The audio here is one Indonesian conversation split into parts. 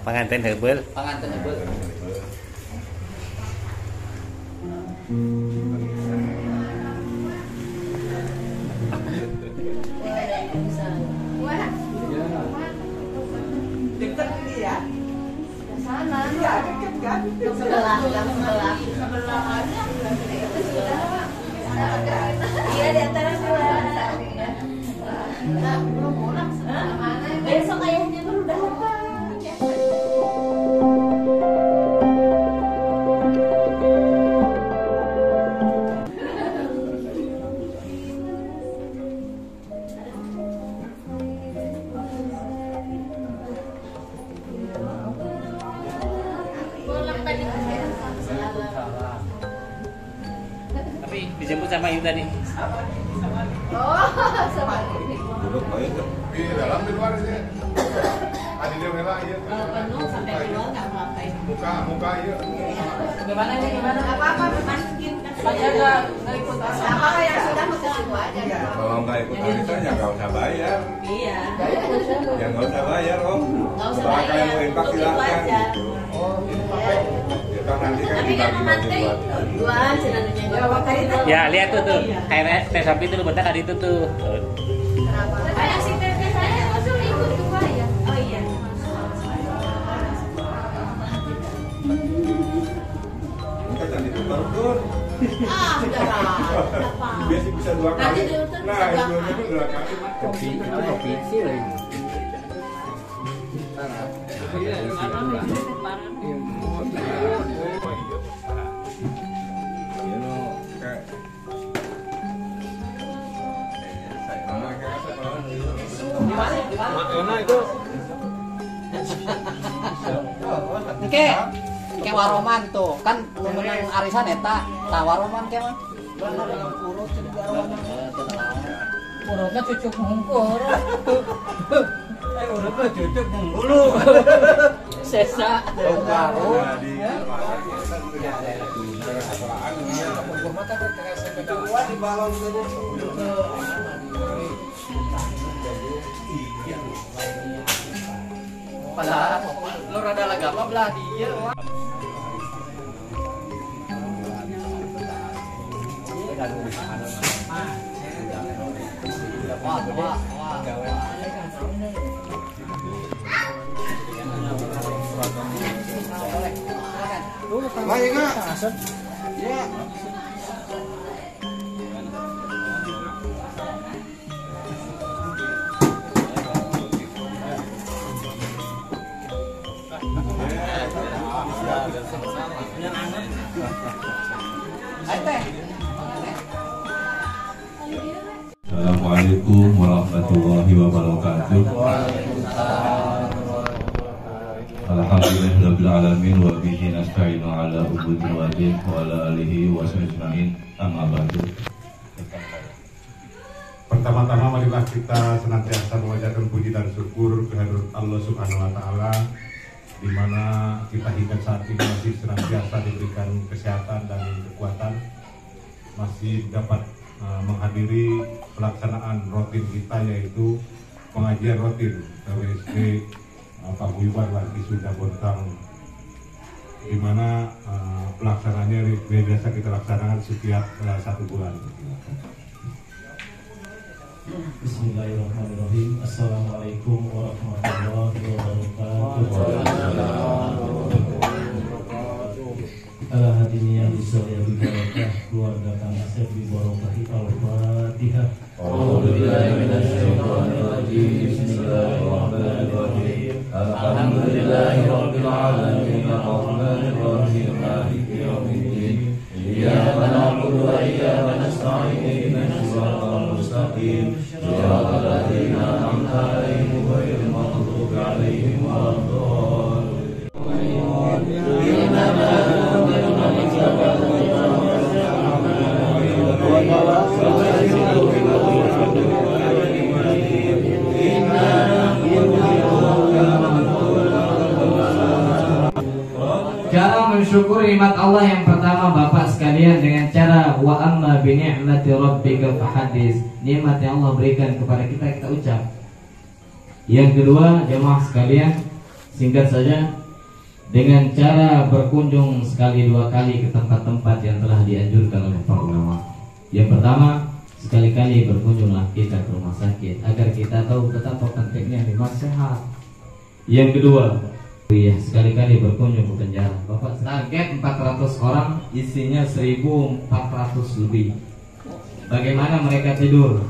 Panganten heubeul. Panganten heubeul. Dekat ini ya? Sana. Iya, dekat kan? Sebelah. Iya, di antara dua. Belum pulang mana? Besok ayahnya baru datang. Tapi dijemput sama Ibu tadi. Oh, sama ini. Duduk aja tuh. Di dalam di luar sih. Adi dia merah ya. Kalau penuh sampai keluar nggak apa-apain. Muka iya. Gimana nih gimana? Apa-apa masukin. Saya nggak ikut Apa yang sudah masuk situ aja. Kalau nggak ikut arisan ya nggak usah bayar. Iya. Ya nggak usah bayar om. Nggak usah Kalau kalian mau bayar. infak Untuk itu silakan aja. gitu. Kita nanti kan Tapi kan dibagi-bagi aman buat. dua cenanya. Ya waktu itu. Ya, lihat tuh. Kayak teh sapi tuh bedak ada itu tuh. Kenapa? Kayak si teteh saya langsung ikut dua ya. Oh iya. Kita jadi tukar tur. Ah, udah lah. Apa? Biasa bisa 2 kali. Nanti dulu tuh Nah, bisa itu berapa? 2 kali. Kopi sih lagi. Kayak waroman tuh kan lu menang arisan eta tah waroman ke mah urutnya cucuk mungkur urutnya cucuk mungkulu sesa baru padahal lu rada lagama belah dia Baik enggak? ya Assalamualaikum warahmatullahi wabarakatuh. Alhamdulillahirabbil alamin wa bihi nasta'inu ala umuri wadin wa ala alihi wa sahbihi amma ba'du. Pertama-tama marilah kita senantiasa mengajarkan puji dan syukur kehadirat Allah Subhanahu wa taala di mana kita hingga saat ini masih senantiasa diberikan kesehatan dan kekuatan, masih dapat menghadiri pelaksanaan rutin kita yaitu pengajian rutin TWSD Paguyuban lagi sudah Bontang, di mana pelaksanaannya biasa kita laksanakan setiap 1 bulan. Bismillahirrahmanirrahim. Assalamualaikum warahmatullahi wabarakatuh. Ala hadirin yang disayang bibarakah keluarga Kang Asep bibarokahi al-Fatihah. A'udzubillahi minasyaitonir rajim. Bismillahirrahmanirrahim. Alhamdulillahirabbil alamin arrahmanir rahim maliki yaumiddin. Iyyaka na'budu wa iyyaka nasta'in ihdinas siratal mustaqim. Shiratal ladzina an'amta 'alaihim ghairil maghdubi 'alaihim waladdallin. Cara mensyukur nikmat Allah yang pertama Bapak sekalian dengan cara wa amma bi ni'mati rabbika fahadis. Nikmat yang Allah berikan kepada kita ucap. Yang kedua jemaah sekalian, Singkat saja, dengan cara berkunjung sekali dua kali ke tempat-tempat yang telah dianjurkan oleh para ulama. Yang pertama, sekali-kali berkunjunglah kita ke rumah sakit agar kita tahu betapa pentingnya nikmat sehat. Yang kedua, sekali-kali berkunjung ke penjara. Bapak target 400 orang, isinya 1.400 lebih. Bagaimana mereka tidur?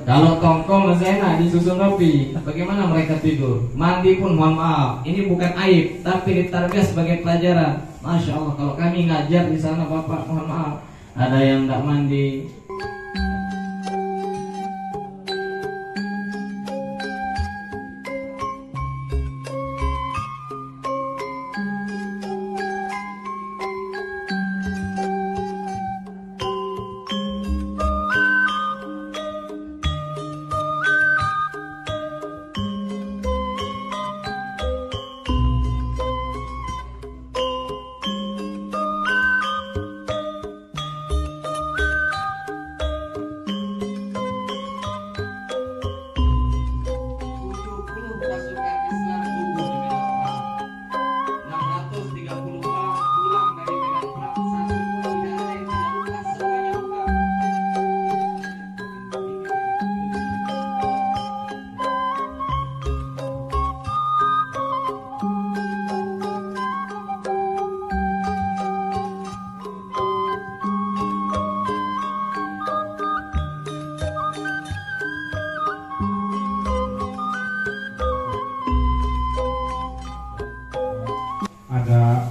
Kalau tongkol masih enak disusun rapi, bagaimana mereka tidur? Mandi pun mohon maaf, ini bukan aib, tapi ditarbiyah sebagai pelajaran. Masya Allah, kalau kami ngajar di sana Bapak, mohon maaf, ada yang nggak mandi.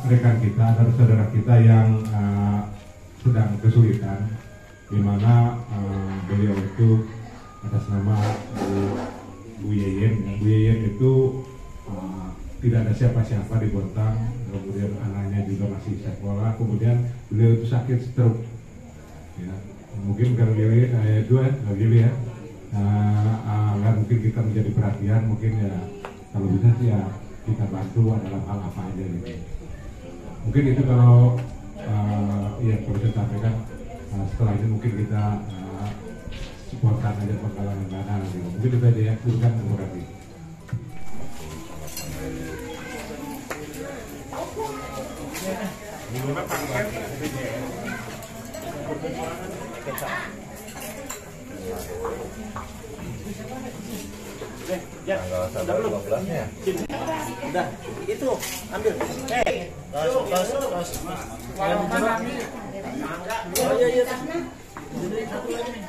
rekan kita, ada saudara kita yang sedang kesulitan, di mana beliau itu atas nama Bu Yeyen. Bu Yeyen itu tidak ada siapa-siapa di Bontang, kemudian anaknya juga masih sekolah, kemudian beliau itu sakit stroke. Ya, mungkin kalau beliau ya, nggak mungkin kita menjadi perhatian, mungkin ya kalau bisa sih ya kita bantu dalam hal apa aja gitu. Mungkin itu kalau ya perlu saya sampaikan, setelah ini mungkin kita supportkan aja penggalangan dana gitu. Mungkin itu aja ya, silakan Bu Rafi. Tanggal 15-nya. Udah, itu ambil. Oh iya. Jadi satu lagi nih.